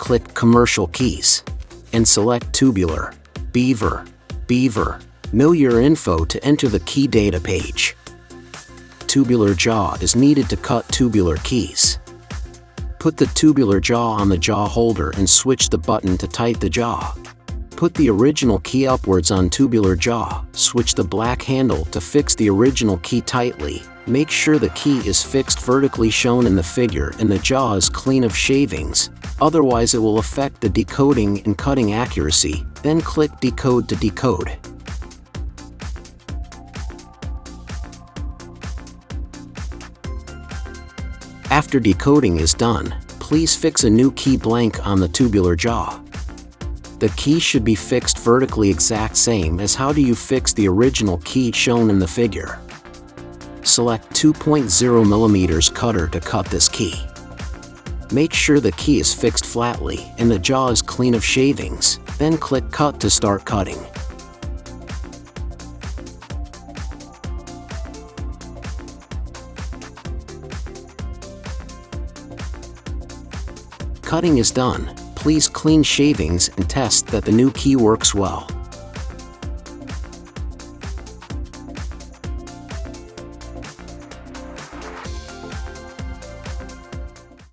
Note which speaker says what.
Speaker 1: click Commercial Keys and select Tubular, Beaver, Mill your info to enter the key data page. Tubular jaw is needed to cut tubular keys. Put the tubular jaw on the jaw holder and switch the button to tighten the jaw. Put the original key upwards on tubular jaw, switch the black handle to fix the original key tightly. Make sure the key is fixed vertically shown in the figure and the jaw is clean of shavings, otherwise it will affect the decoding and cutting accuracy. Then click Decode to decode. After decoding is done, please fix a new key blank on the tubular jaw. The key should be fixed vertically exact same as how do you fix the original key shown in the figure. Select 2.0 mm cutter to cut this key. Make sure the key is fixed flatly and the jaw is clean of shavings, then click Cut to start cutting. Cutting is done. Please clean shavings and test that the new key works well.